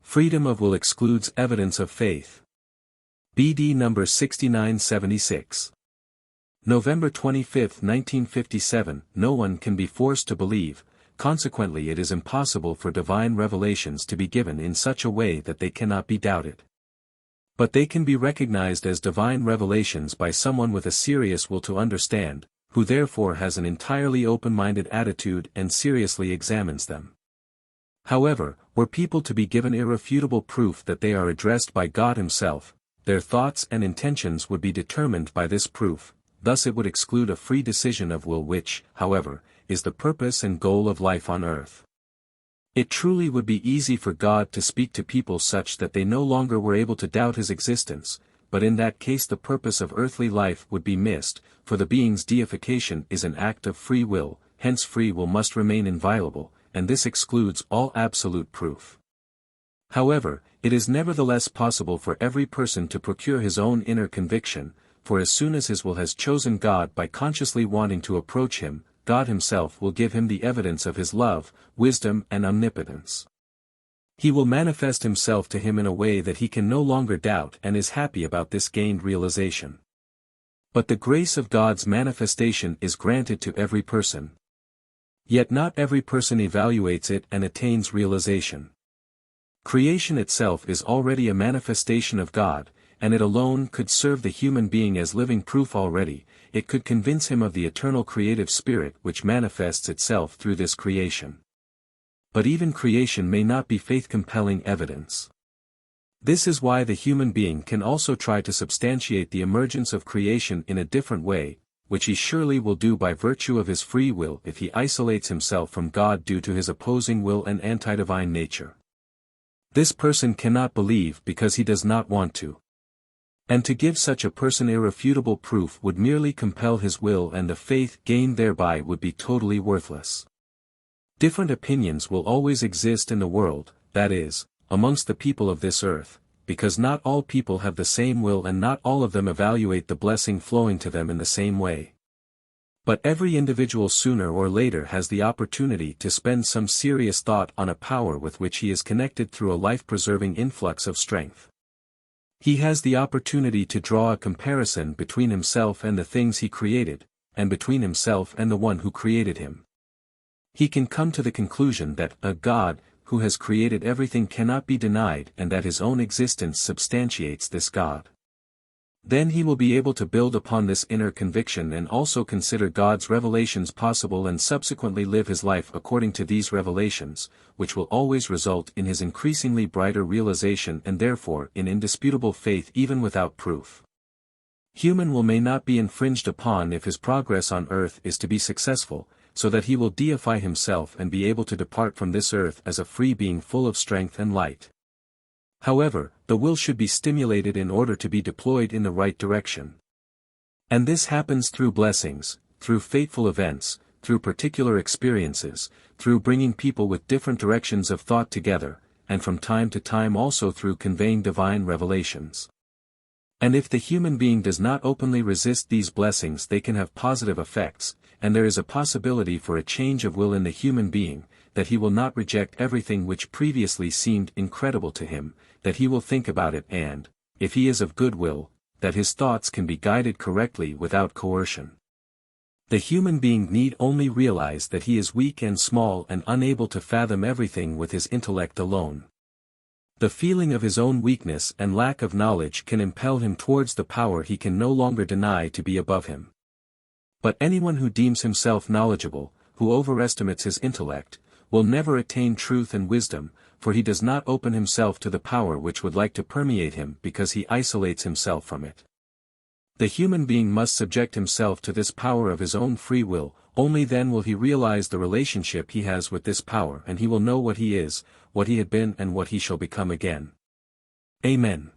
Freedom of will excludes evidence of faith. BD number 6976. November 25, 1957. No one can be forced to believe, consequently it is impossible for divine revelations to be given in such a way that they cannot be doubted. But they can be recognized as divine revelations by someone with a serious will to understand, who therefore has an entirely open-minded attitude and seriously examines them. However, were people to be given irrefutable proof that they are addressed by God Himself, their thoughts and intentions would be determined by this proof, thus it would exclude a free decision of will which, however, is the purpose and goal of life on earth. It truly would be easy for God to speak to people such that they no longer were able to doubt His existence, but in that case the purpose of earthly life would be missed, for the being's deification is an act of free will, hence free will must remain inviolable, and this excludes all absolute proof. However, it is nevertheless possible for every person to procure his own inner conviction, for as soon as his will has chosen God by consciously wanting to approach Him, God Himself will give him the evidence of His love, wisdom and omnipotence. He will manifest Himself to him in a way that he can no longer doubt and is happy about this gained realization. But the grace of God's manifestation is granted to every person. Yet not every person evaluates it and attains realization. Creation itself is already a manifestation of God, and it alone could serve the human being as living proof already. It could convince him of the eternal creative spirit which manifests itself through this creation. But even creation may not be faith-compelling evidence. This is why the human being can also try to substantiate the emergence of creation in a different way, which he surely will do by virtue of his free will if he isolates himself from God due to his opposing will and anti-divine nature. This person cannot believe because he does not want to. And to give such a person irrefutable proof would merely compel his will, and the faith gained thereby would be totally worthless. Different opinions will always exist in the world, that is, amongst the people of this earth, because not all people have the same will and not all of them evaluate the blessing flowing to them in the same way. But every individual sooner or later has the opportunity to spend some serious thought on a power with which he is connected through a life-preserving influx of strength. He has the opportunity to draw a comparison between himself and the things he created, and between himself and the one who created him. He can come to the conclusion that a God, who has created everything cannot be denied and that his own existence substantiates this God. Then he will be able to build upon this inner conviction and also consider God's revelations possible and subsequently live his life according to these revelations, which will always result in his increasingly brighter realization and therefore in indisputable faith even without proof. Human will may not be infringed upon if his progress on earth is to be successful, so that he will deify himself and be able to depart from this earth as a free being full of strength and light. However, the will should be stimulated in order to be deployed in the right direction. And this happens through blessings, through fateful events, through particular experiences, through bringing people with different directions of thought together, and from time to time also through conveying divine revelations. And if the human being does not openly resist these blessings, they can have positive effects, and there is a possibility for a change of will in the human being, that he will not reject everything which previously seemed incredible to him, that he will think about it and, if he is of good will, that his thoughts can be guided correctly without coercion. The human being need only realize that he is weak and small and unable to fathom everything with his intellect alone. The feeling of his own weakness and lack of knowledge can impel him towards the power he can no longer deny to be above him. But anyone who deems himself knowledgeable, who overestimates his intellect, will never attain truth and wisdom, for he does not open himself to the power which would like to permeate him because he isolates himself from it. The human being must subject himself to this power of his own free will, only then will he realize the relationship he has with this power and he will know what he is, what he had been and what he shall become again. Amen.